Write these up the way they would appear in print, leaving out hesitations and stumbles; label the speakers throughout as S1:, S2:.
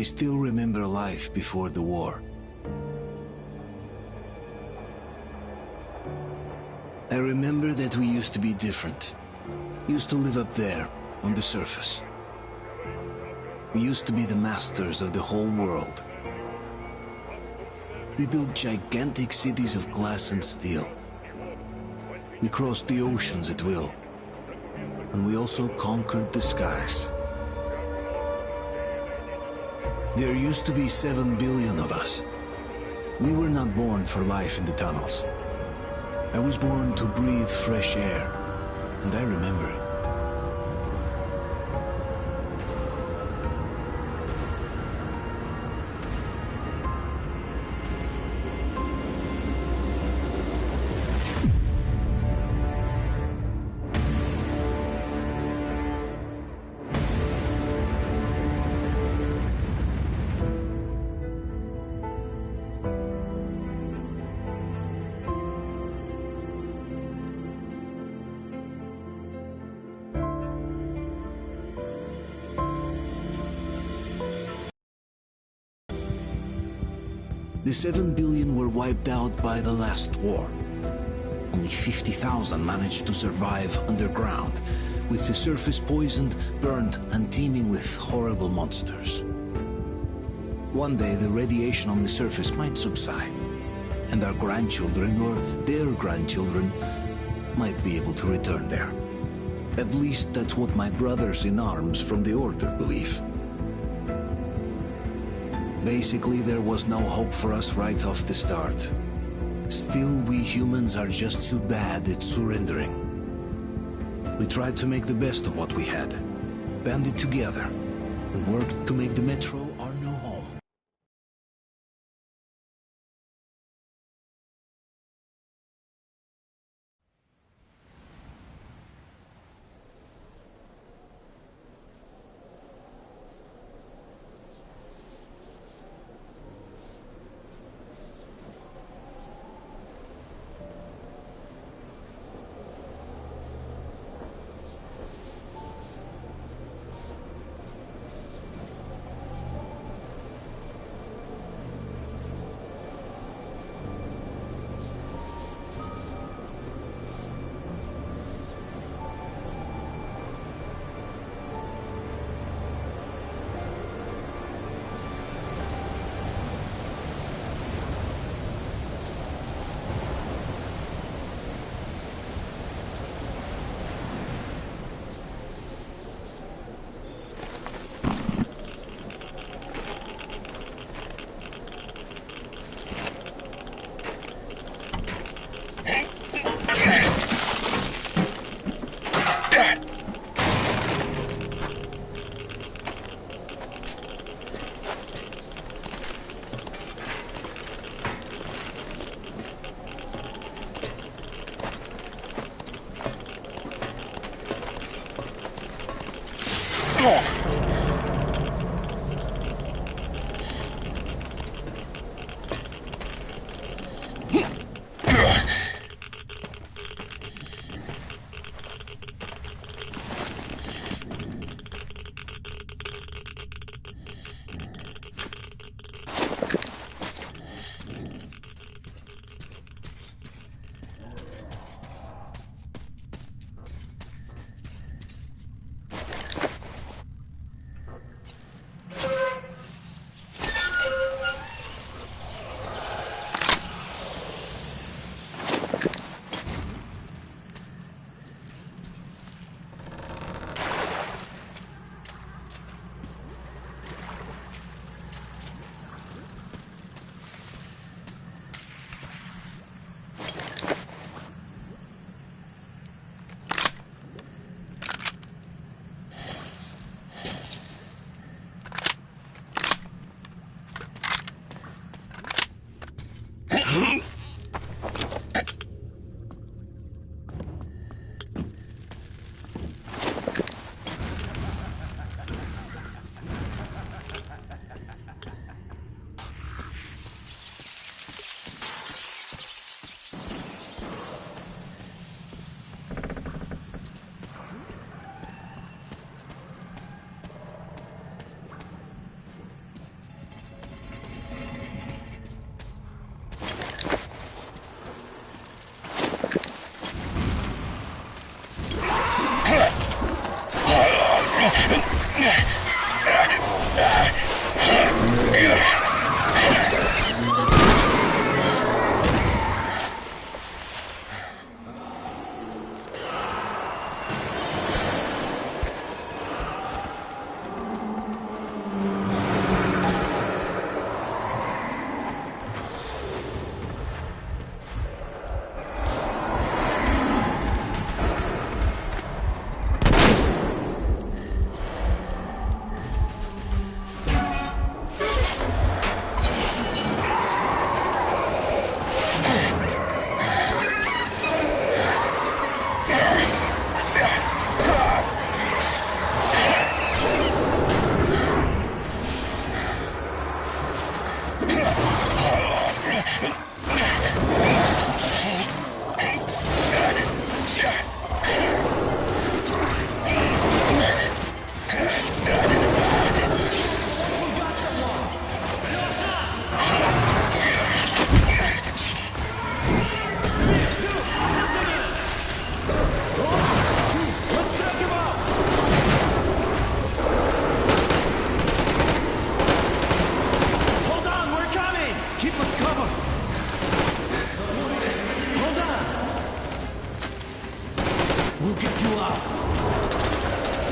S1: still remember life before the war. I remember that we used to be different. Used to live up there, on the surface. We used to be the masters of the whole world. We built gigantic cities of glass and steel. We crossed the oceans at will. And we also conquered the skies. There used to be 7 billion of us. We were not born for life in the tunnels. I was born to breathe fresh air, and I remember it. The 7 billion were wiped out by the last war. Only 50,000 managed to survive underground, with the surface poisoned, burned, and teeming with horrible monsters. One day the radiation on the surface might subside, and our grandchildren or their grandchildren might be able to return there. At least that's what my brothers in arms from the Order believe. Basically, there was no hope for us right off the start. Still, we humans are just too bad at surrendering. We tried to make the best of what we had, banded together, and worked to make the Metro our new home.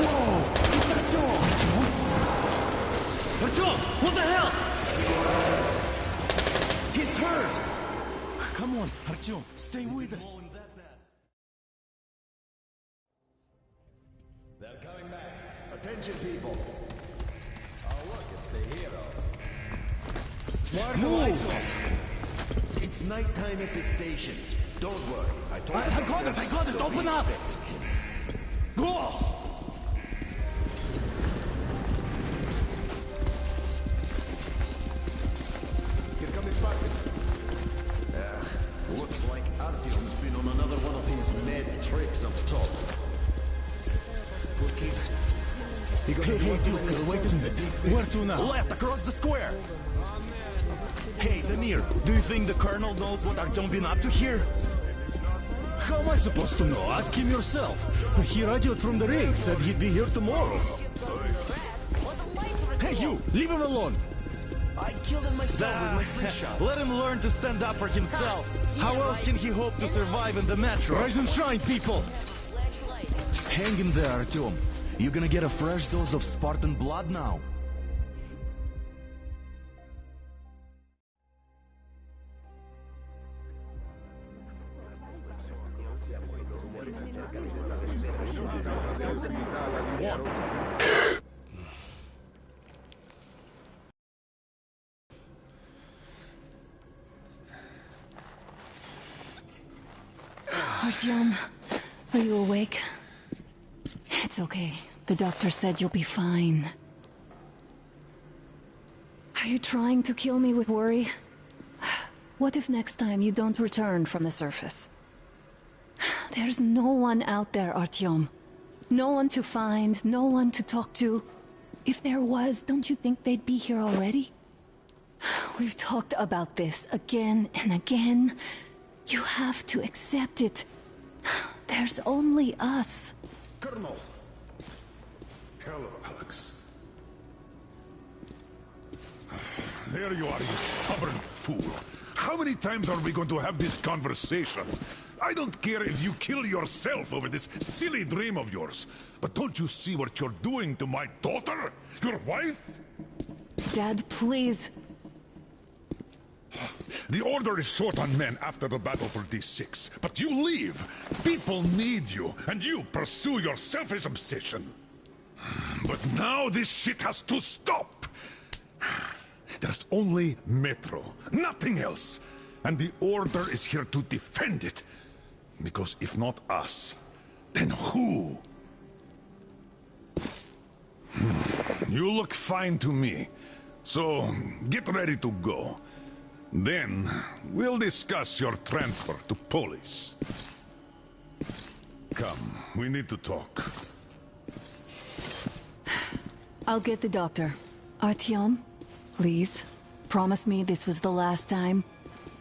S2: Whoa! It's Artyom!
S1: Artyom, what the hell?
S2: He's hurt! Come on, Artyom, stay with us.
S3: They're coming back. Attention, people. Oh, look, it's the hero. Why are the lights off? It's nighttime at the station. Don't worry. I
S2: got it! Open up! Go!
S3: Here come his pockets. Looks like Artyom's been on another one of his mad tricks up top. We'll keep it.
S2: Hey, Duke, wait a minute. Where to now?
S4: Left, across the square! Hey, Damir, do you think the Colonel knows what Artyom been up to here?
S2: How am I supposed to know? Ask him yourself. He radioed from the ring, said he'd be here tomorrow. Hey, you! Leave him alone!
S4: I killed him myself with my slingshot. Let him learn to stand up for himself. How else can he hope to survive in the metro?
S2: Rise and shine, people!
S4: Hang in there, Artyom. You gonna get a fresh dose of Spartan blood now?
S5: Artyom, are you awake? It's okay. The doctor said you'll be fine. Are you trying to kill me with worry? What if next time you don't return from the surface? There's no one out there, Artyom. No one to find, no one to talk to. If there was, don't you think they'd be here already? We've talked about this again and again. You have to accept it. There's only us.
S6: Colonel! Hello, Alex. There you are, you stubborn fool. How many times are we going to have this conversation? I don't care if you kill yourself over this silly dream of yours. But don't you see what you're doing to my daughter? Your wife?
S5: Dad, please.
S6: The Order is short on men after the battle for D6. But you leave. People need you, and you pursue your selfish obsession. But now this shit has to stop. There's only Metro, nothing else. And the Order is here to defend it. Because if not us, then who? You look fine to me. So, get ready to go. Then, we'll discuss your transfer to Polis. Come, we need to talk.
S5: I'll get the doctor. Artyom, please, promise me this was the last time.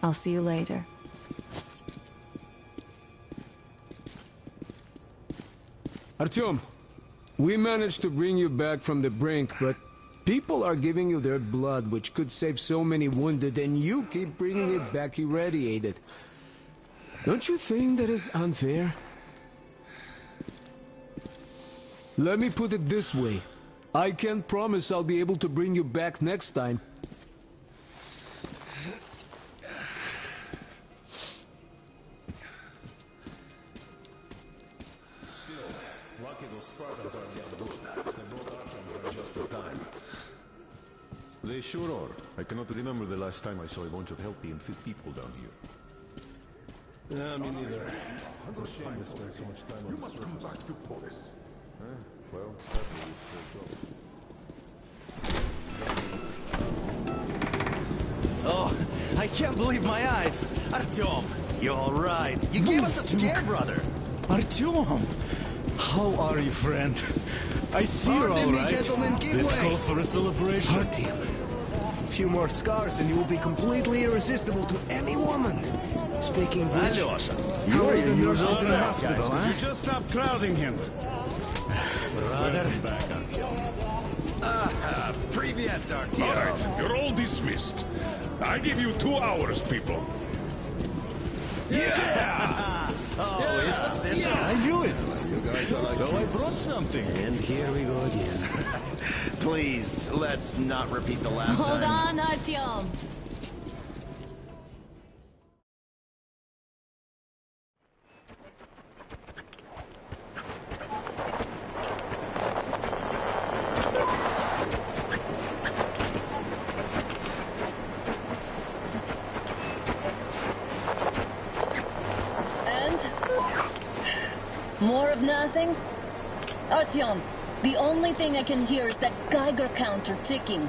S5: I'll see you later.
S7: Artyom, we managed to bring you back from the brink, but people are giving you their blood, which could save so many wounded, and you keep bringing it back irradiated. Don't you think that is unfair? Let me put it this way. I can't promise I'll be able to bring you back next time.
S3: Lucky those Spartans aren't yet good. They brought Artyom just in time. They sure are. I cannot remember the last time I saw a bunch of healthy and fit people down here.
S7: Me neither.
S3: It's a shame to spend so much time on the surface. Back to Polis. Well, sadly, it's still
S4: Oh, I can't believe my eyes! Artyom, you alright? You gave us a scare, brother!
S2: Artyom! How are you, friend? I see you're all right. Gentlemen, give
S4: This
S2: way.
S4: calls for a celebration.
S2: Artyom, a few more scars and you will be completely irresistible to any woman. Speaking of which,
S4: Alyosha,
S2: how are the nurses in the
S4: yourself,
S2: hospital,
S4: guys.
S2: huh?
S7: Just stop crowding him.
S4: Brother.
S3: back, Artyom.
S4: Привет,
S6: All
S4: Artyom.
S6: right, you're all dismissed. I give you 2 hours, people.
S4: Yeah! Oh, it's official.
S2: I knew it.
S3: You guys
S4: So I brought something.
S2: And here we go again.
S3: Please, let's not repeat the last time.
S5: Hold on, Artyom.
S8: More of nothing? Artyom, the only thing I can hear is that Geiger counter ticking.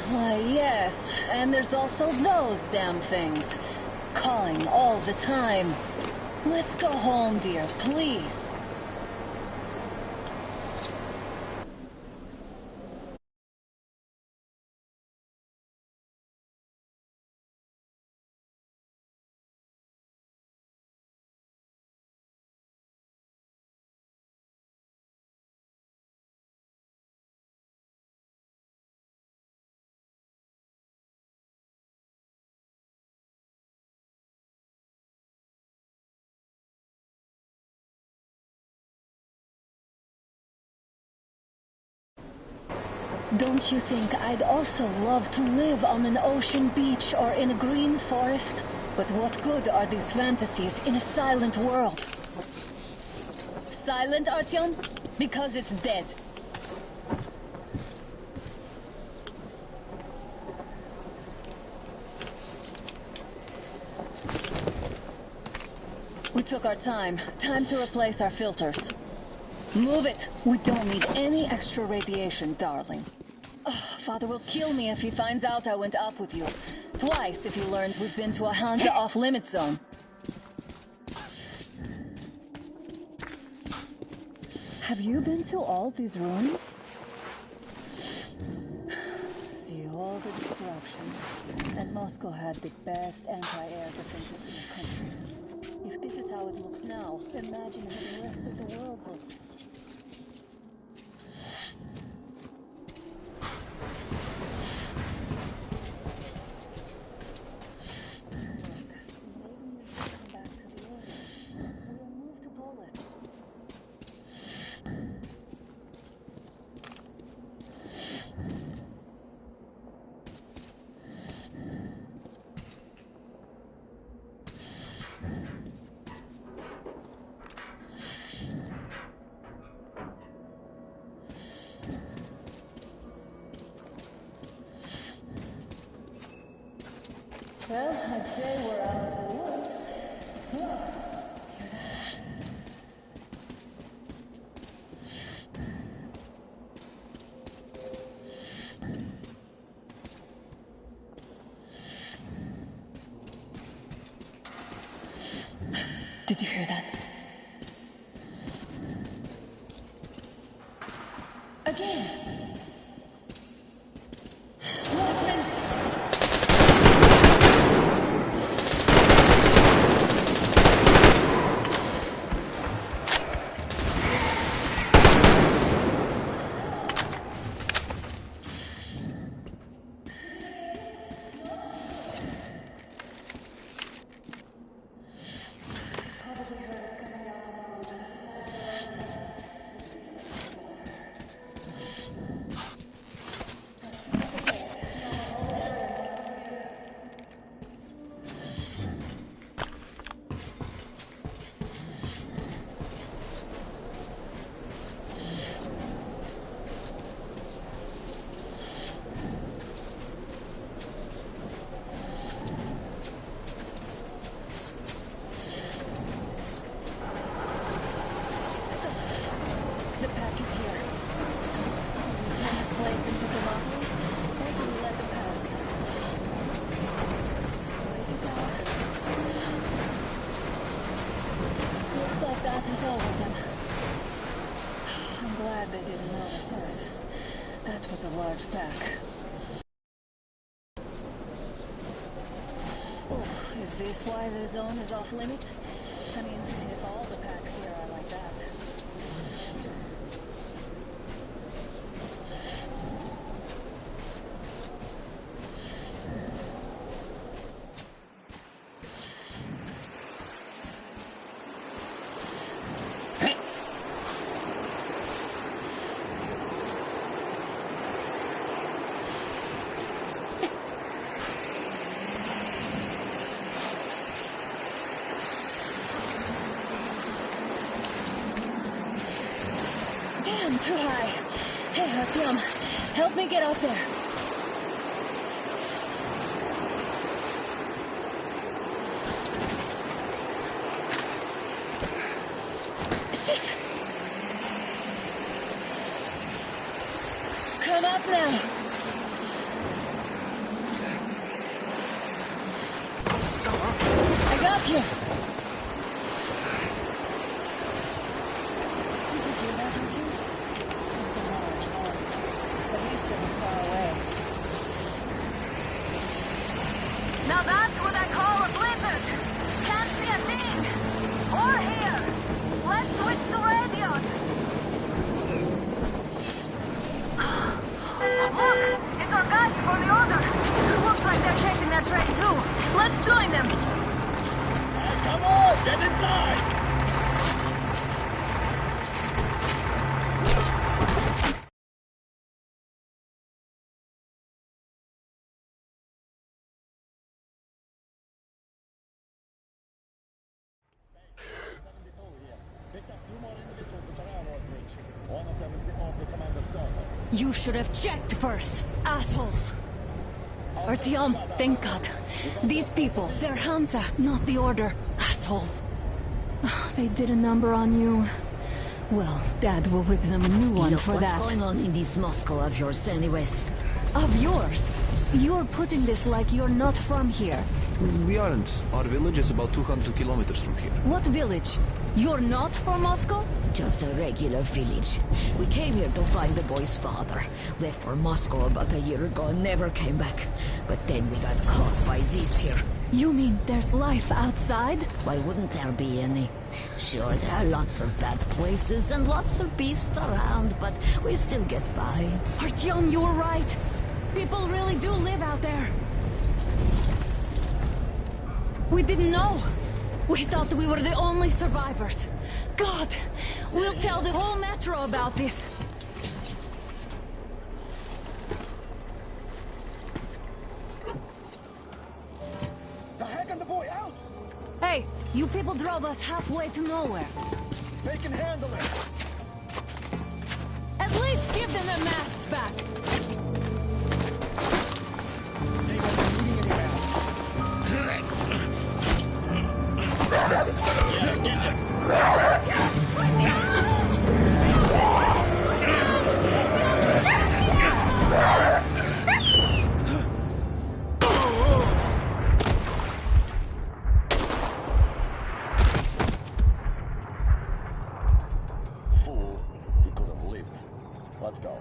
S8: Why, yes, and there's also those damn things. Calling all the time. Let's go home, dear, please. Don't you think I'd also love to live on an ocean beach or in a green forest? But what good are these fantasies in a silent world? Silent, Artyom? Because it's dead. We took our time. Time to replace our filters. Move it! We don't need any extra radiation, darling. Oh, Father will kill me if he finds out I went up with you. Twice if he learns we've been to a Hansa off-limit zone. Have you been to all these rooms? See all the destruction. And Moscow had the best anti-air defenses in the country. If this is how it looks now, imagine how the rest of the world looks. Well, I'd say we're out of the woods. Did you hear that? Again! Watchmen! The pack is here. We turn this place into Thermopylae, or do we let them pass? Wait it out. Looks like that is all of them. I'm glad they didn't notice us. That was a large pack. Oh, is this why the zone is off limits? I mean, if all the packs here are like that. too high. Hey, Artyom, help me get out there. Shit! Come up now. I got you.
S9: Now that's what I call a blizzard. Can't see a thing. Or hear. Let's switch to radios. Look, it's our guys for the order. Looks like they're chasing that train too. Let's join them.
S3: Come on, get inside!
S5: You should have checked first, assholes. Artyom, thank God. These people, they're Hansa, not the Order. Assholes. They did a number on you. Well, Dad will rip them a new one
S10: Look,
S5: for that.
S10: what's going on in this Moscow of yours anyways?
S5: Of yours? You're putting this like you're not from here.
S2: We aren't. Our village is about 200 kilometers from here.
S5: What village? You're not from Moscow?
S10: Just a regular village. We came here to find the boy's father. Left for Moscow about a year ago and never came back. But then we got caught by these here.
S5: You mean there's life outside?
S10: Why wouldn't there be any? Sure, there are lots of bad places and lots of beasts around, but we still get by.
S5: Artyom, you were right. People really do live out there. We didn't know. We thought we were the only survivors. God, we'll tell the whole metro about this.
S3: The heck and the boy out!
S5: Hey, you people drove us halfway to nowhere.
S3: They can handle it!
S5: At least give them their masks back.
S3: They won't be needing any masks. Fool, he could have lived. Let's go.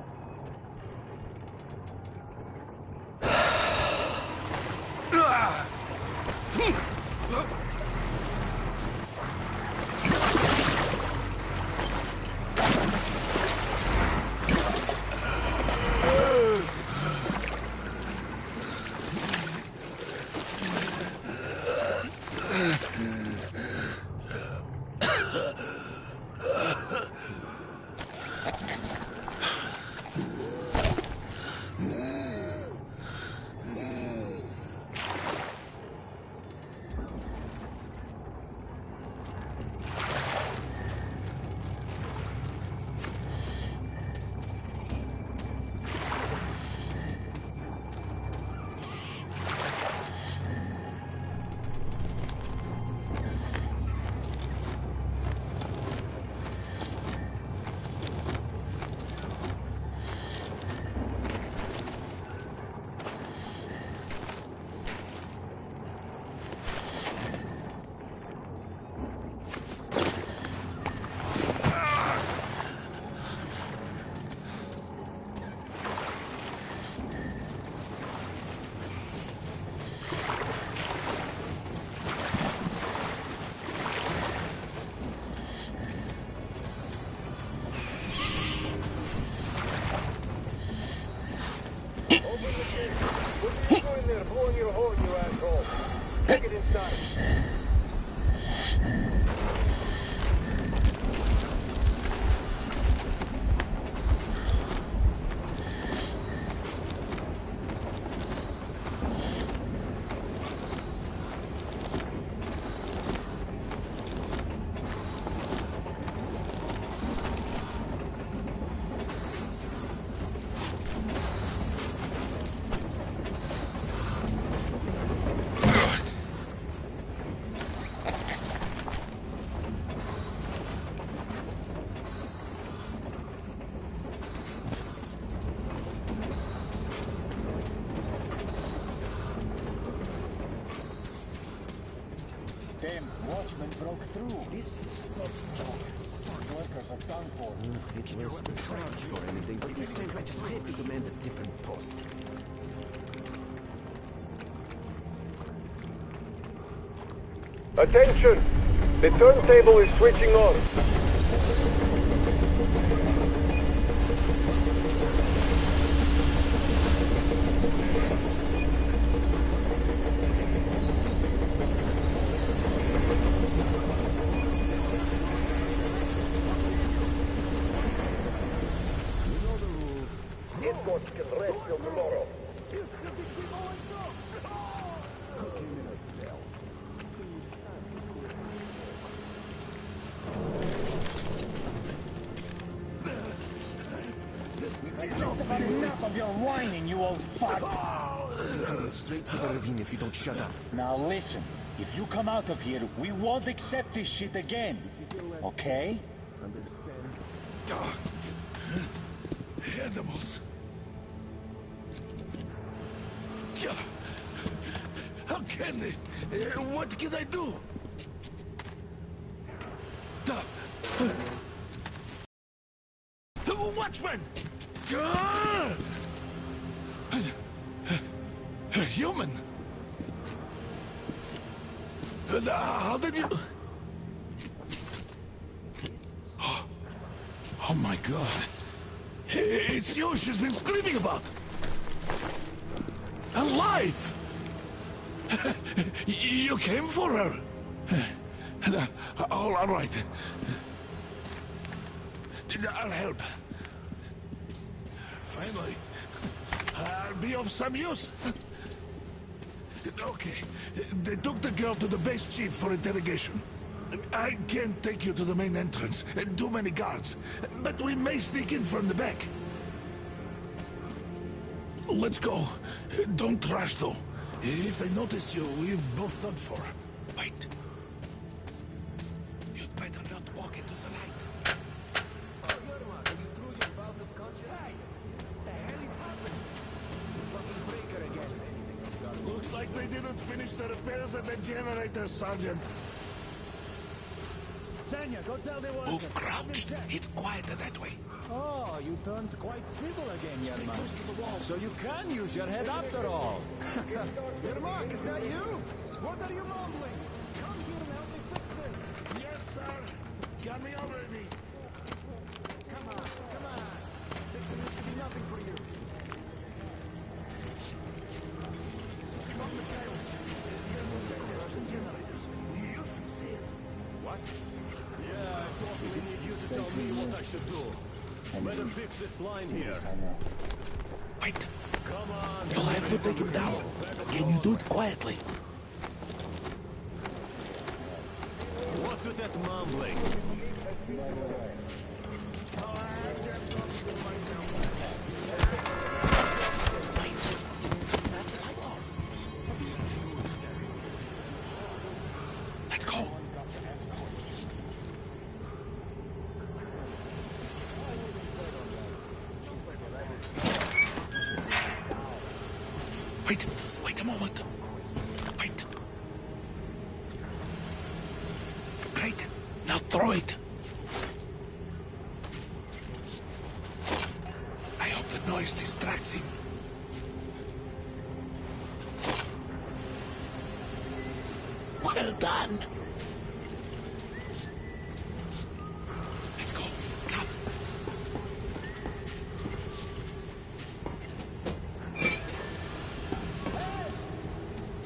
S11: Damn watchman broke through. This is not some workers are done for.
S2: It wasn't charged or anything, but this time I just have to command a different post.
S12: Attention! The turntable is switching on. Escorts can rest till tomorrow.
S11: Enough of your whining, you old fuck!
S2: Straight to the ravine if you don't shut up.
S11: Now listen, if you come out of here, we won't accept this shit again. Okay?
S6: Animals. How can they? What can I do? Watchman! A human? How did you... Oh my God. It's you she's been screaming about. Alive! You came for her. All right. I'll help. Finally, I'll be of some use. Okay, they took the girl to the base chief for interrogation. I can't take you to the main entrance. Too many guards. But we may sneak in from the back. Let's go. Don't rush, though. If they notice you, we're both done for. Wait. You'd better not walk into the light.
S2: Oh, Yermak, you threw your bout of conscience? Hey, what the hell is happening? Fucking breaker again.
S6: Looks like they didn't finish the repairs at the generator, Sergeant.
S11: Sanya, go tell the workers.
S6: Move crouched. It's quieter that way.
S11: Oh, you turned quite civil again, Yermak. So you can use your head after all.
S2: Yermak, is that you? What are you mumbling? Come here and help me fix this.
S6: Yes, sir. Got me already.
S2: Come on, come on. Fixing this should be nothing for you.
S6: Stop the carriage. There's a generator. Generators. You should see it.
S3: What? Yeah, I totally need you to tell me what I should do. Better fix this line here.
S6: Wait.
S3: Come on.
S6: You'll have to take him down. Can you do it quietly?
S3: What's with that mumbling?
S6: Let's go. Wait a moment. Wait. Great. Now throw it. I hope the noise distracts him. Well done. Let's go. Come.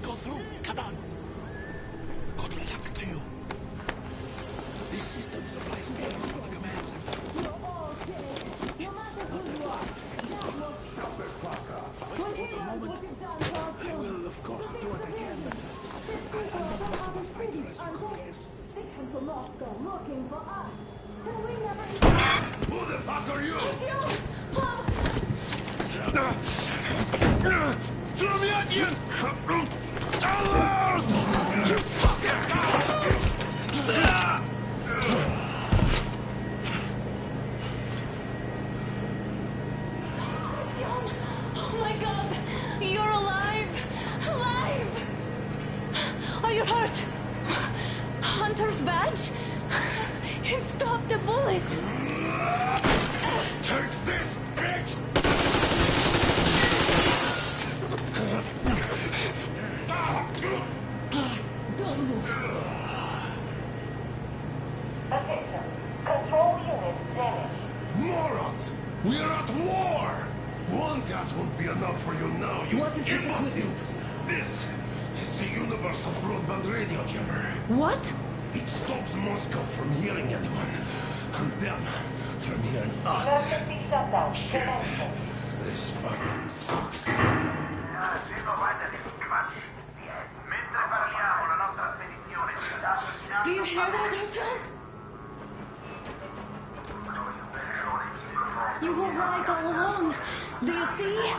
S6: Go through. Come on. Good luck to you. This system supplies air for the command center.
S9: You're all dead. No matter who you are. That will stop it, Parker. When he knows what you've done,
S6: I will, of course, do it again, but I'm not much of a fighter, as you could guess.
S9: They came to Moscow looking for us. And we never...
S6: Who the fuck are you? Славянин! You fucking...
S5: John! Oh my God! You're alive! Alive! Are you hurt?
S10: filter's badge? It stopped the bullet!
S6: Take this, bitch!
S10: Don't move.
S9: Attention. Control unit damaged.
S6: Morons! We are at war! One death won't be enough for you now, you
S10: What is this
S6: imbeciles!
S10: equipment?
S6: This is the universal broadband radio jammer.
S10: What?
S6: It stops Moscow from hearing anyone, and them from hearing us.
S9: Emergency shutdown.
S6: Shit!
S9: Commencing.
S6: This fucking sucks.
S10: Do you hear that, Artyom? You were right all along. Do you see?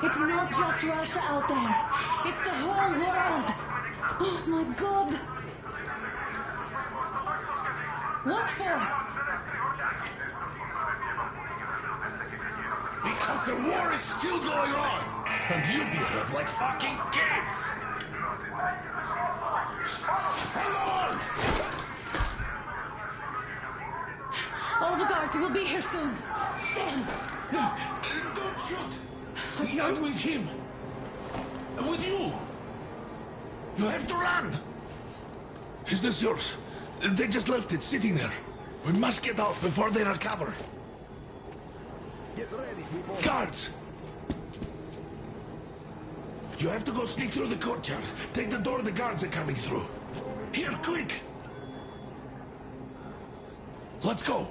S10: It's not just Russia out there. It's the whole world. Oh my God. What for?
S6: Because the war is still going on, and you behave like fucking kids! Hang on!
S10: All the guards will be here soon. Damn.
S6: Don't shoot!
S10: Artyom?
S6: I'm with him. I'm with you. You have to run. Is this yours? They just left it sitting there. We must get out before they recover.
S12: Get ready, people.
S6: Guards! You have to go sneak through the courtyard. Take the door the guards are coming through. Here, quick! Let's go!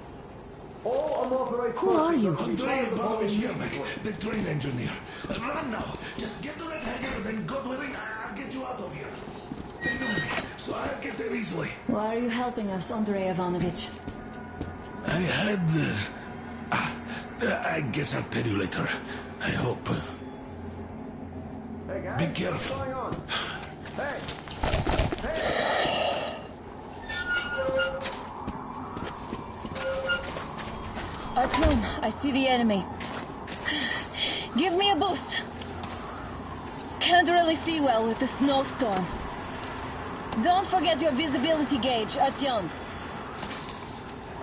S12: All unauthorized
S10: Who are you?
S6: Andrei Ivanovich Yermak, the train engineer. Run now! Just get to that hangar, then God willing, I'll get you out of here. They know me, so I'll get there easily.
S5: Why are you helping us, Andrei Ivanovich?
S6: I had... I guess I'll tell you later. I hope.
S12: Hey guys,
S6: Be
S12: what's
S6: careful.
S12: going on? Hey!
S8: Artyom, I see the enemy. Give me a boost. Can't really see well with the snowstorm. Don't forget your visibility gauge, Artyom.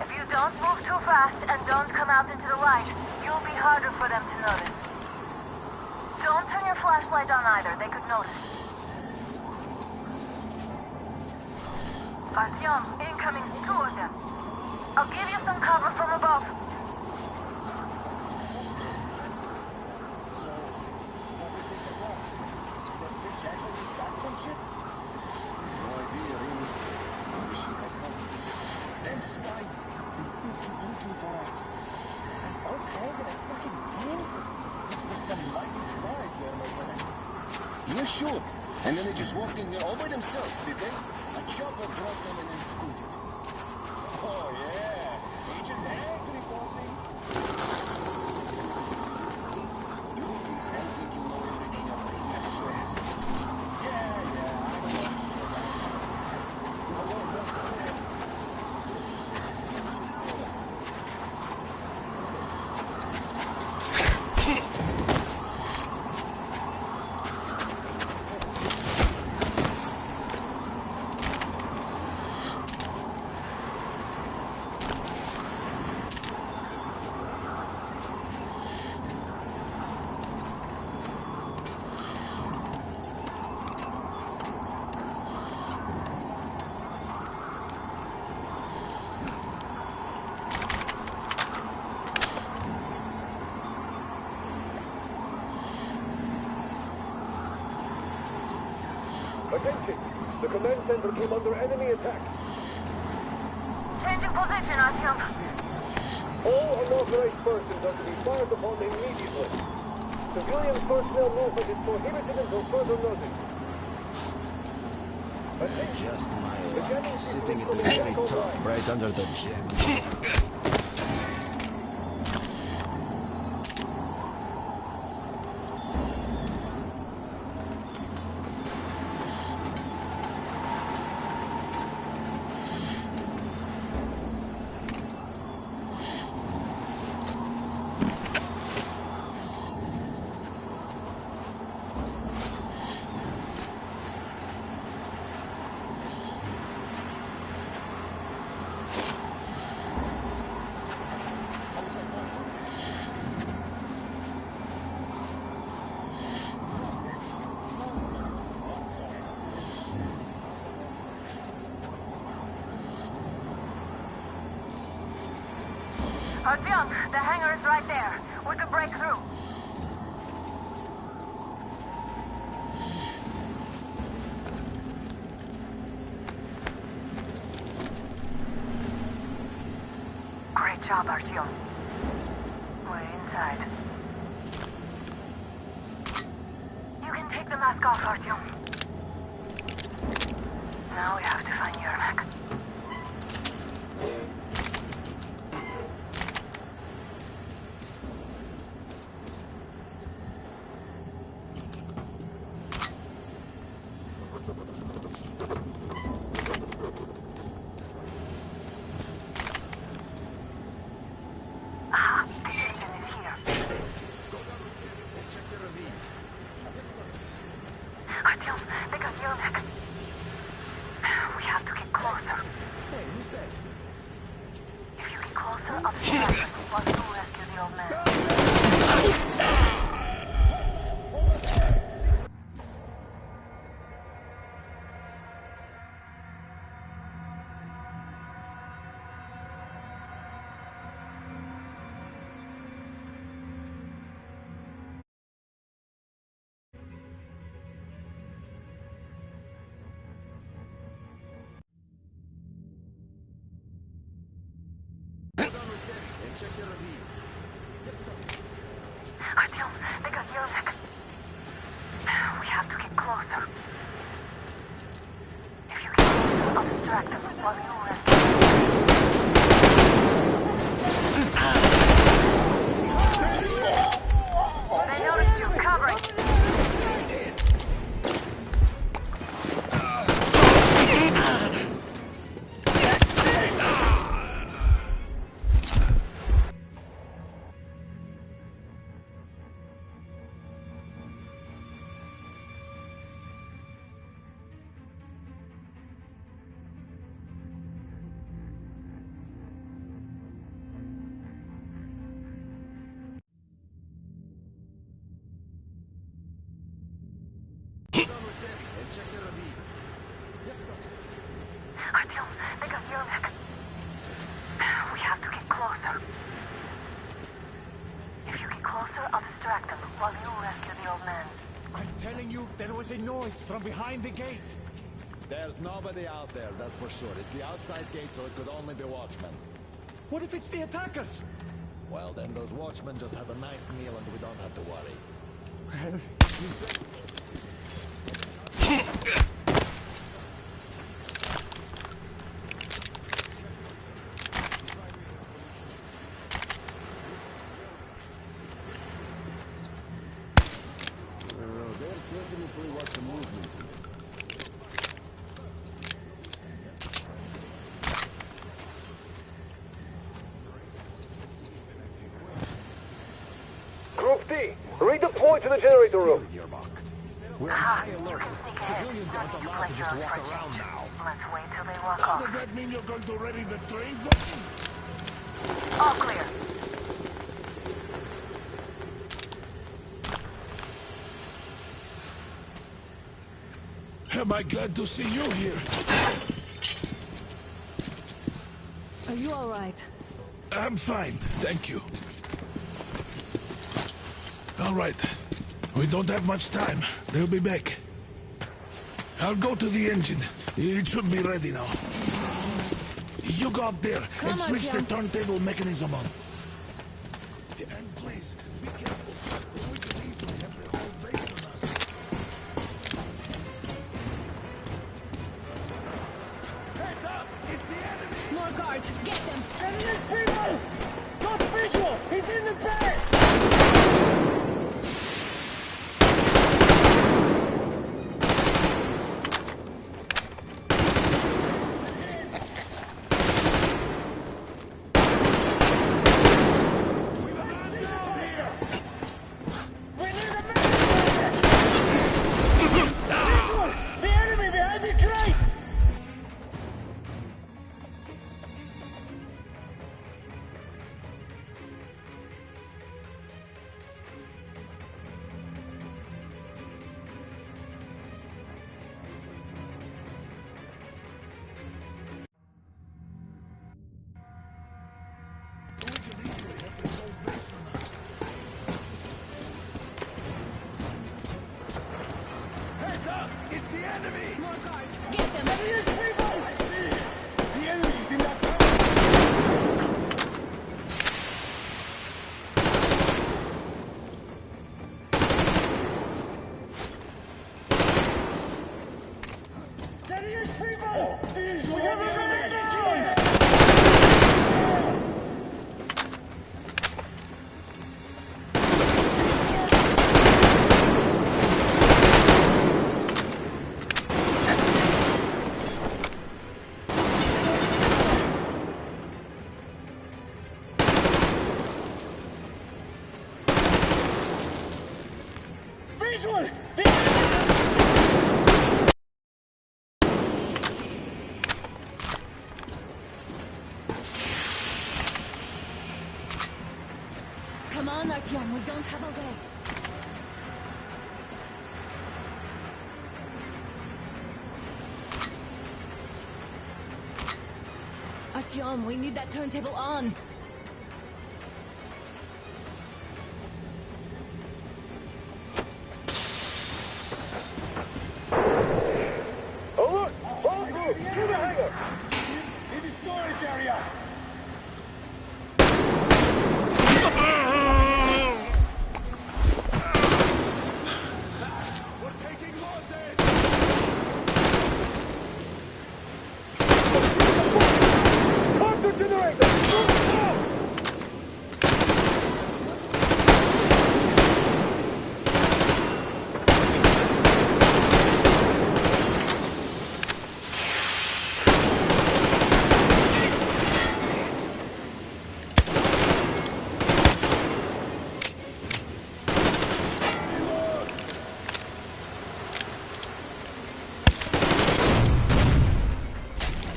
S9: If you don't move too fast and don't come out into the light, you'll be harder for them to notice. Don't turn your flashlight on either, they could notice. Artyom, incoming, 2 of them. I'll give you some cover from above.
S2: You should. And then they just walked in here all by themselves, did they? A chopper brought them and then scooted. Oh, yeah. Agent Hank reporting. You think you know everything about these episodes? Yeah,
S12: Attention! The command center came under enemy attack.
S9: Changing position, Artyom.
S12: All unauthorized persons are to be fired upon immediately. Civilian personnel movement is prohibited until further notice. Attention!
S3: Just my
S12: The
S3: luck.
S12: Japanese
S3: Sitting at the
S12: people
S3: very
S12: from
S3: top, right under the gem.
S9: Artyom, the hangar is right there. We could break through. Great job, Artyom. We're inside. You can take the mask off, Artyom. Now we have to find Yermak. Artyom, they got Yermak. We have to get closer.
S3: Hey, who's that?
S9: If you get closer, I'll distract them while you rescue the old man. Artyom, they got Yermak. We have to get closer. If you get closer, I'll distract them while you rescue. They noticed you. Covering. Artyom, they got Yermak. We have to get closer. If you get closer, I'll distract them while you rescue the old man.
S11: I'm telling you, there was a noise from behind the gate.
S3: There's nobody out there, that's for sure. It's the outside gate, so it could only be watchmen.
S11: What if it's the attackers?
S3: Well, then those watchmen just have a nice meal and we don't have to worry.
S11: Well, you said...
S12: Group D, redeploy to the generator room.
S3: We're on high alert. Civilians aren't allowed to just walk around now.
S9: Let's wait till they walk off.
S6: Does that mean you're going to ready the train?
S9: All clear.
S6: Am I glad to see you here?
S5: Are you all right?
S6: I'm fine, thank you. All right. We don't have much time. They'll be back. I'll go to the engine. It should be ready now. You go up there and switch the turntable mechanism on. And please, be careful. We can easily have the whole base on us. Heads up! It's the enemy!
S5: More guards! Get them!
S12: Enemy people! Got visual! He's in the base!
S2: one!
S5: Come on, Artyom, we don't have a way. Artyom, we need that turntable on.
S12: Oh look! Bomb group! Through the hangar!
S2: In the storage area!
S12: Counter generator!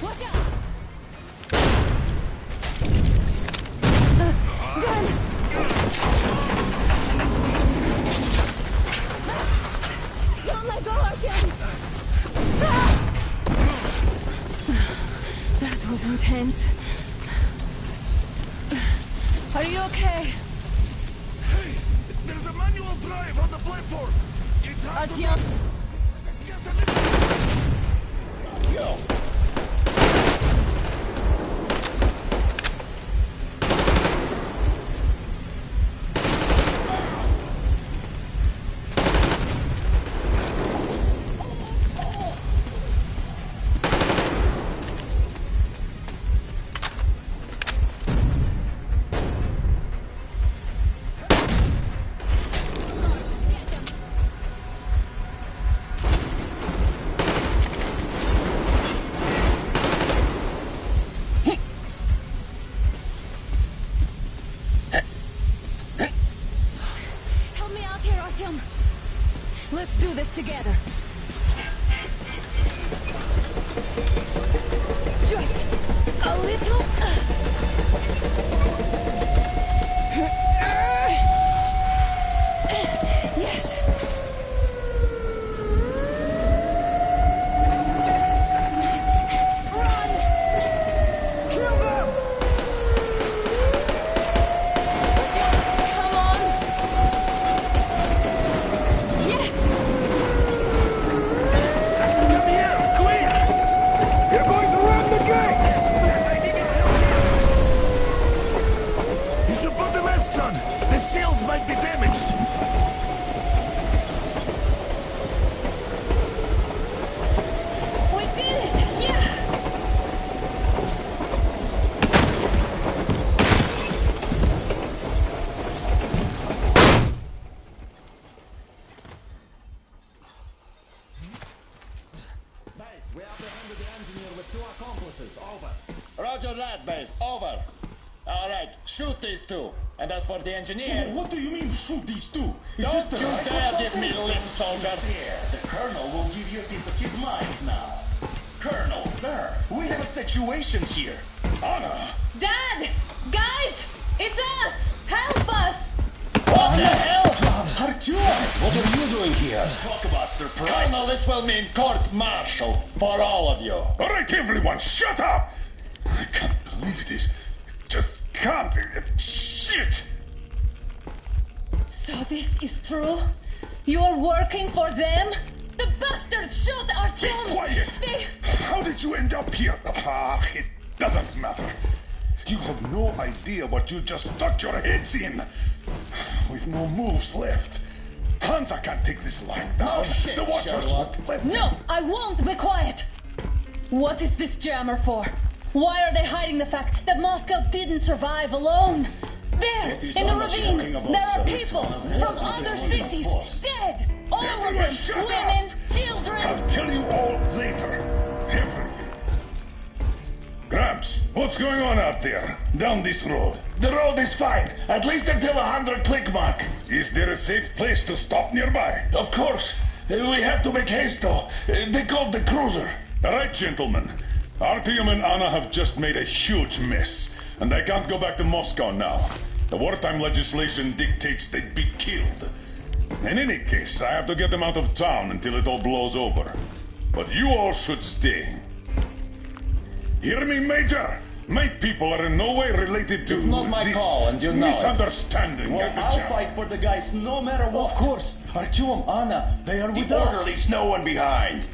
S5: Watch out! Don't let go, Artyom! That was intense. Are you okay?
S4: Hey, there's a manual drive on the platform. It's hard to...
S5: Artyom!
S4: Just a little...
S2: Yo!
S5: Help me out here, Artyom! Let's do this together. Just a little... Yes. Run! Kill them! Come on! Yes!
S4: Get the air clear!
S12: You're going to ram the gate!
S4: You should put the mast on. The sails might be damaged.
S5: We did it! Yeah!
S11: We apprehended the engineer with 2 accomplices. Over.
S2: Roger that, base. Over. Alright, shoot these two. And as for the engineer...
S6: What do you mean, shoot these two?
S2: Don't you dare give me lip, soldier!
S13: The Colonel will give you a piece of his mind now. Colonel, sir, we have a situation here.
S6: Anna!
S8: Dad! Guys! It's us! Help us!
S2: What the hell?
S13: Artyom, what are you doing here? Talk about surprise.
S2: Colonel, this will mean court-martial for all of you.
S6: All right, everyone, shut up! I can't believe this. Just can't. Shit!
S8: So this is true? You're working for them? The bastards shot Artyom!
S6: Be quiet!
S8: They...
S6: How did you end up here? Ah, it doesn't matter. You have no idea what you just stuck your heads in. We've no moves left. Hansa can't take this line down.
S2: shit,
S6: The Watchers
S2: Sherlock.
S6: won't let
S8: No, I won't be quiet! What is this jammer for? Why are they hiding the fact that Moscow didn't survive alone? There,
S13: It is
S8: in the
S13: almost
S8: ravine,
S13: shocking about
S8: there are
S13: some.
S8: people
S13: It's one of
S8: from
S13: those
S8: other
S13: others
S8: cities,
S13: forced.
S8: dead! All of
S6: Everyone
S8: them,
S6: shut up!
S8: women, children!
S6: I'll tell you all later. Everything. Graham, Gramps, what's going on out there? Down this road?
S13: The road is fine, at least until 100 click mark.
S6: Is there a safe place to stop nearby?
S13: Of course. We have to make haste though. They called the cruiser.
S6: All right, gentlemen. Artyom and Anna have just made a huge mess, and I can't go back to Moscow now. The wartime legislation dictates they'd be killed. In any case, I have to get them out of town until it all blows over. But you all should stay. Hear me, Major? My people are in no way related to
S13: It's not my
S6: this
S13: call, and you know it.
S6: misunderstanding.
S13: Well,
S6: at the
S13: I'll
S6: jam.
S13: fight for the guys no matter what.
S2: Of course. Artyom, Anna, they are with
S13: The
S2: us.
S13: order leaves no one behind.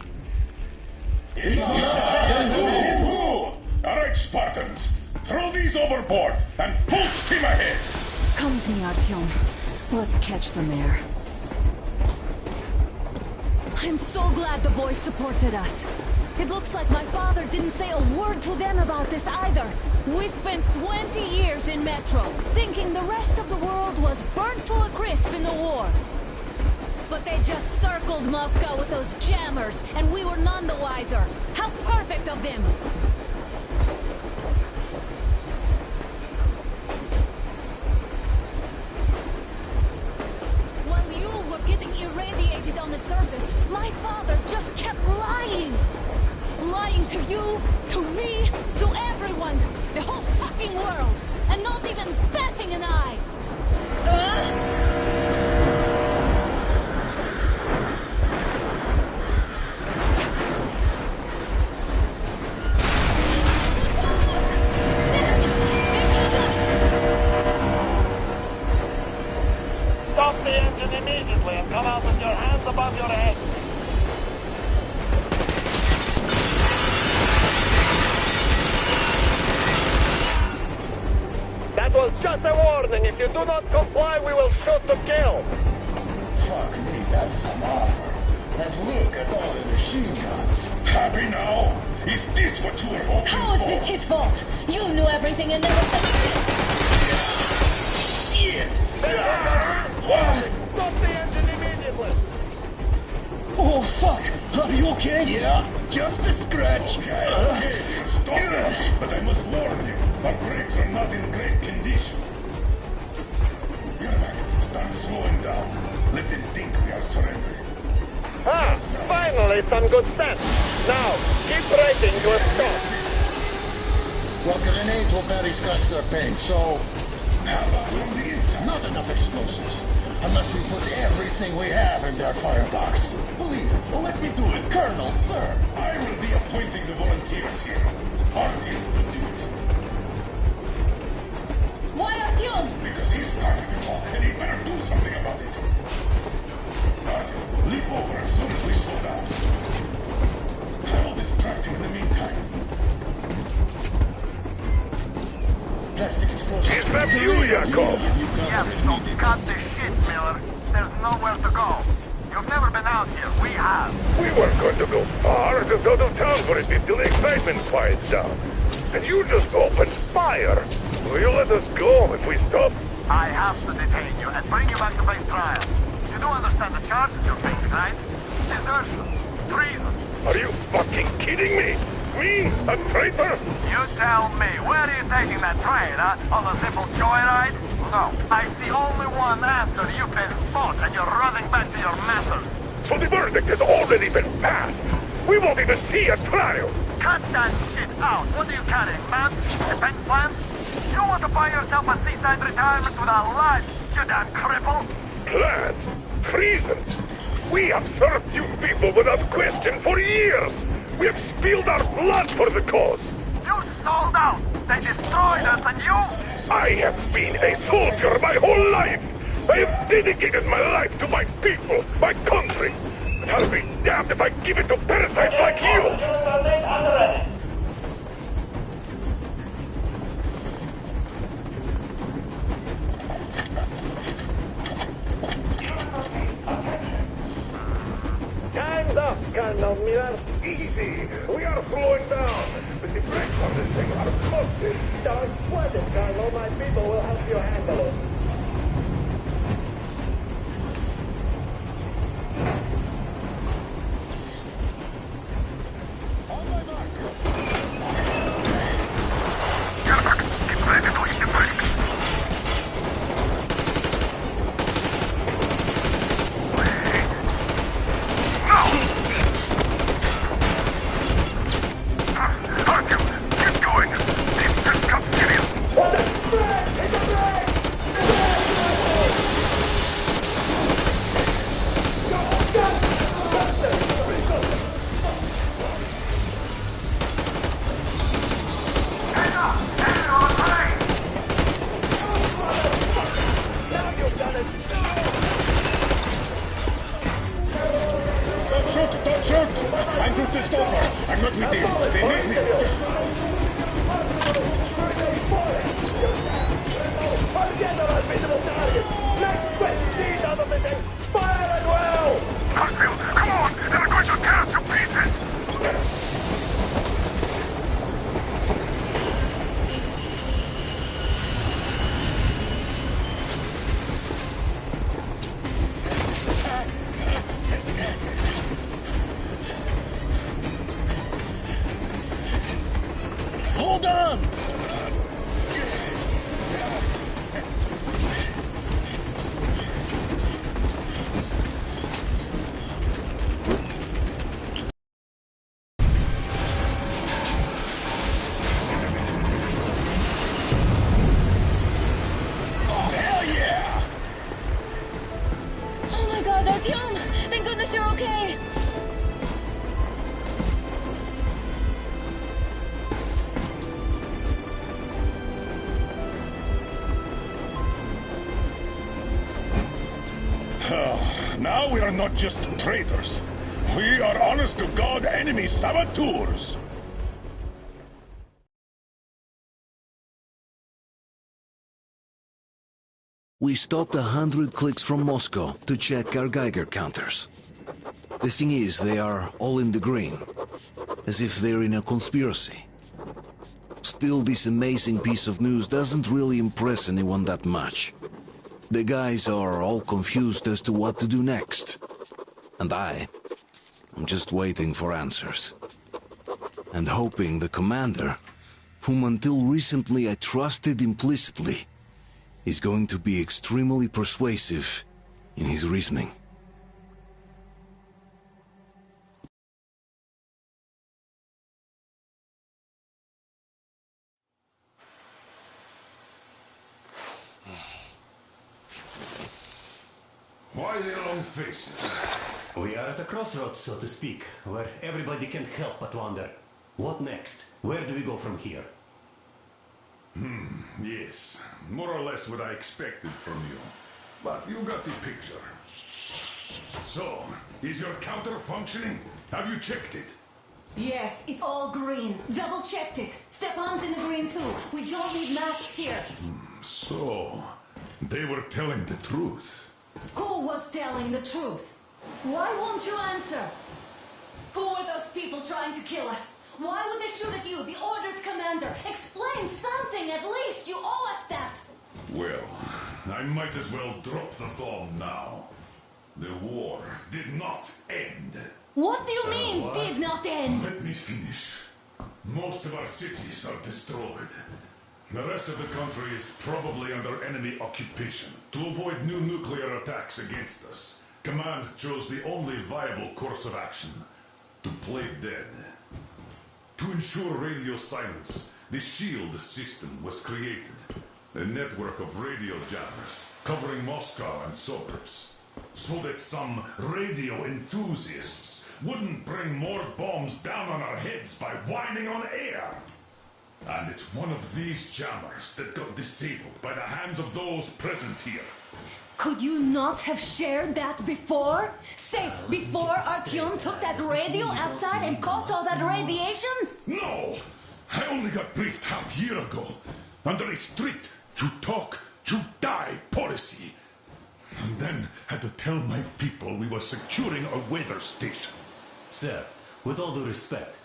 S6: All right, Spartans. Throw these overboard and full steam ahead.
S5: Come with me, Artyom. Let's catch the mayor. I'm so glad the boys supported us. It looks like my father didn't say a word to them about this either. We spent 20 years in Metro, thinking the rest of the world was burnt to a crisp in the war. But they just circled Moscow with those jammers, and we were none the wiser. How perfect of them! While you were getting irradiated on the surface, my father just kept lying! Lying to you, to me, to everyone, the whole fucking world, and not even batting an eye!
S11: Stop the engine immediately and come out with your hands above your head. That was just a warning. If you do not comply, we will shoot to kill.
S13: Fuck me, that's some armor. And look at all the machine guns.
S6: Happy now? Is this what you were hoping
S8: How is
S6: for?
S8: this his fault? You knew everything and never fixed it.
S11: Stop the engine immediately.
S2: Oh, fuck! Are you okay?
S13: Yeah, just a scratch.
S6: Okay, stop it. But I must warn you, our brakes are not in great condition. Yermak, start slowing down. Let them think we are surrendering.
S11: Ah, finally some good sense. Now, keep braking to a stop.
S13: Well, grenades will barely scratch their paint, so...
S6: How about from the inside?
S13: Not enough explosives. Unless we put everything we have in their firebox. Please, let me do it, Colonel, sir.
S6: I will be appointing the volunteers here. Artyom will do it.
S8: Why Artyom?
S6: Because he started it all, and he better do something about it. Artyom, leap over as soon as we slow down. I will distract him in the meantime.
S13: Plastic explosives.
S6: Is that you, Yakov?
S14: Yes, so cut this shit, Miller. There's nowhere to go. You've never been out here. We have.
S6: We weren't going to go far, just out of town for a bit till the excitement quiets down. And you just opened fire. Will you let us go if we stop?
S14: I have to detain you and bring you back to face trial. You do understand the charges you're facing, right? Desertion, treason.
S6: Are you fucking kidding me? Me? A traitor?
S14: You tell me, where are you taking that train, huh? On a simple joyride? No, I see only one answer. You've been spot and you're running back to your masters.
S6: So the verdict has already been passed. We won't even see a trial.
S14: Cut that shit out. What are you carrying, man? Defense plans? You want to buy yourself a seaside retirement without life, you damn cripple?
S6: Plans? Treason? We have served you people without question for years. We have spilled our blood for the cause.
S14: You sold out. They destroyed us and you...
S6: I have been a soldier my whole life. I have dedicated my life to my people, my country. But I'll be damned if I give it to parasites like you.
S11: Time's up, Colonel Miller.
S6: Easy. We are slowing down. But the brakes on this thing are busted.
S11: Don't sweat it, Colonel. My people will help you handle it.
S6: Now we are not just traitors. We are honest-to-God enemy saboteurs.
S1: We stopped 100 clicks from Moscow to check our Geiger counters. The thing is, they are all in the green, as if they're in a conspiracy. Still, this amazing piece of news doesn't really impress anyone that much. The guys are all confused as to what to do next. And I'm just waiting for answers. And hoping the commander, whom until recently I trusted implicitly, is going to be extremely persuasive in his reasoning.
S6: Why the long faces?
S15: We are at a crossroads, so to speak, where everybody can't help but wonder, what next? Where do we go from here?
S6: Yes, more or less what I expected from you. But you got the picture. So, is your counter functioning? Have you checked it?
S16: Yes, it's all green. Double-checked it. Stepan's in the green too. We don't need masks here.
S6: So, they were telling the truth.
S16: Who was telling the truth? Why won't you answer? Who were those people trying to kill us? Why would they shoot at you, the Order's commander? Explain something, at least. You owe us that.
S6: Well, I might as well drop the bomb now. The war did not end.
S16: What do you mean, did not end?
S6: Let me finish. Most of our cities are destroyed. The rest of the country is probably under enemy occupation. To avoid new nuclear attacks against us, Command chose the only viable course of action: to play dead. To ensure radio silence, the SHIELD system was created. A network of radio jammers covering Moscow and suburbs. So that some radio enthusiasts wouldn't bring more bombs down on our heads by whining on air. And it's one of these jammers that got disabled by the hands of those present here.
S16: Could you not have shared that before? Say, before Artyom took that radio outside and caught all that radiation?
S6: No! I only got briefed half year ago. Under a strict, you talk, you die policy. And then had to tell my people we were securing a weather station.
S15: Sir, with all due respect,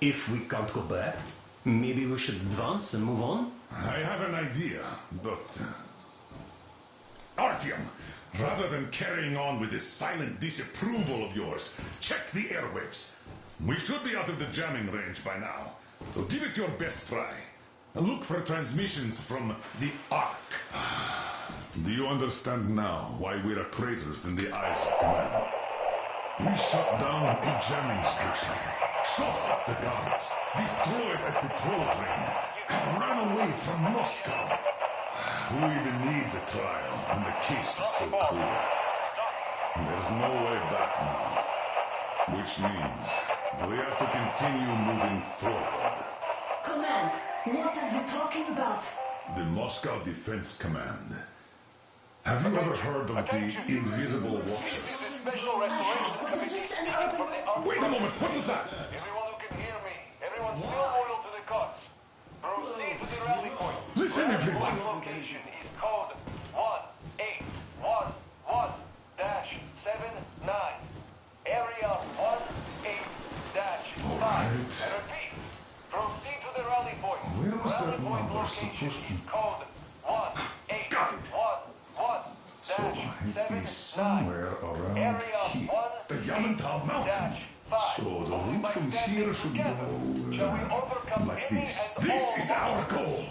S15: if we can't go back, maybe we should advance and move on?
S6: I have an idea, but... Artyom, rather than carrying on with this silent disapproval of yours, check the airwaves. We should be out of the jamming range by now, so give it your best try. Look for transmissions from the Ark. Do you understand now why we are traitors in the eyes of Command? We shut down a jamming station, shot up the guards, destroyed a patrol train, and ran away from Moscow. Who even needs a trial when the case is so clear? There's no way back now. Which means we have to continue moving forward.
S16: Command, what are you talking about?
S6: The Moscow Defense Command. Have you ever heard of the Invisible Watchers? Wait a moment, what was that?
S14: Everyone who can hear me, everyone still loyal to the cause. Proceed to the rally point.
S6: Listen, everyone.
S14: The location is code 1811-79. Area 18-5. And repeat, proceed to the rally point.
S6: Where was
S14: rally
S6: that
S14: point
S6: number
S14: location
S6: supposed to
S14: is code 1811-79.
S6: So it is somewhere around here. The Yamantau Mountain. So the route from here should go like this. This is our goal.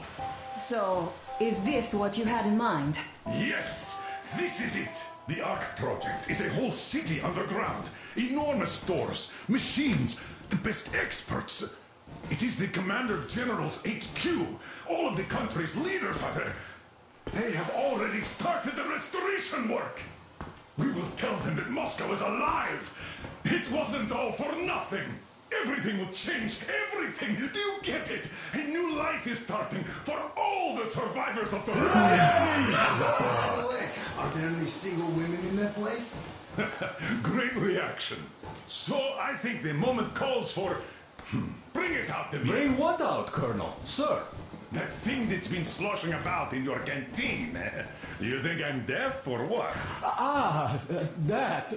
S16: So, is this what you had in mind?
S6: Yes, this is it. The Ark project is a whole city underground. Enormous stores, machines, the best experts. It is the Commander General's HQ. All of the country's leaders are there. They have already started the restoration work. We will tell them that Moscow is alive. It wasn't all for nothing. Everything will change. Everything. Do you get it? A new life is starting for all the survivors of the...
S3: Are there any single women in that place?
S6: Great reaction. So I think the moment calls for... Bring it out to me.
S11: Bring what out, Colonel? Sir?
S6: That thing that's been sloshing about in your canteen. You think I'm deaf or what?
S11: That.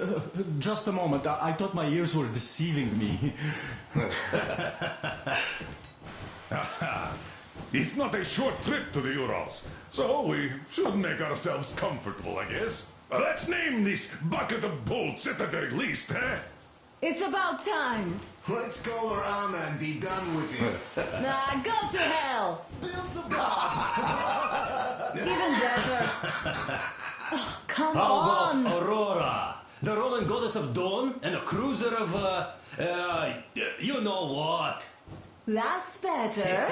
S11: Just a moment. I thought my ears were deceiving me.
S6: It's not a short trip to the Urals, so we should make ourselves comfortable, I guess. Let's name this bucket of bolts at the very least, eh?
S16: It's about time.
S3: Let's go around and be done with it.
S16: Nah, go to hell. Even better. Oh, come
S15: How
S16: on.
S15: about Aurora? The Roman goddess of dawn and a cruiser of, you know what?
S16: That's better.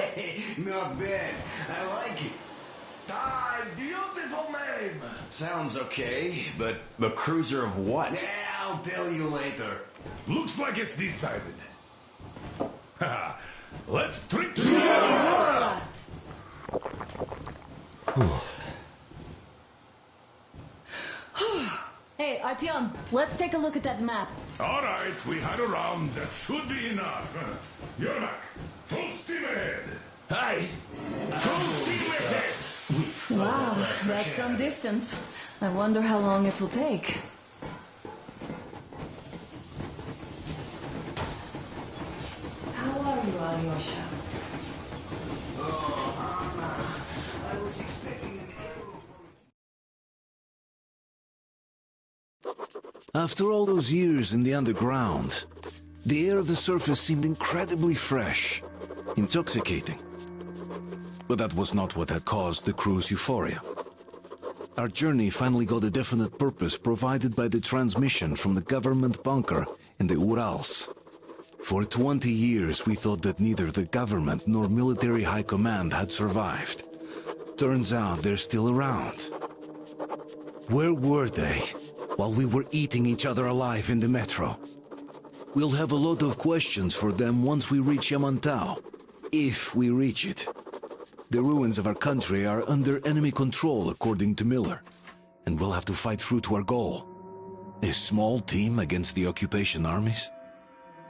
S3: Not bad. I like it.
S6: Ah, beautiful name.
S3: Sounds okay, but the cruiser of what? Yeah, I'll tell you later.
S6: Looks like it's decided. Let's drink to Aurora.
S16: Hey, Artyom, let's take a look at that map.
S6: All right, we had a round. That should be enough. Yermak, full steam ahead.
S3: Hey, full steam ahead.
S16: Wow, that's some distance. I wonder how long it will take. How are you, Alyosha?
S3: I was expecting an arrow from...
S1: After all those years in the underground, the air of the surface seemed incredibly fresh, intoxicating. But that was not what had caused the crew's euphoria. Our journey finally got a definite purpose provided by the transmission from the government bunker in the Urals. For 20 years we thought that neither the government nor military high command had survived. Turns out they're still around. Where were they while we were eating each other alive in the metro? We'll have a lot of questions for them once we reach Yamantau, if we reach it. The ruins of our country are under enemy control, according to Miller, and we'll have to fight through to our goal. A small team against the occupation armies?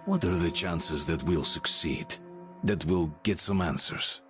S1: What are the chances that we'll succeed? That we'll get some answers?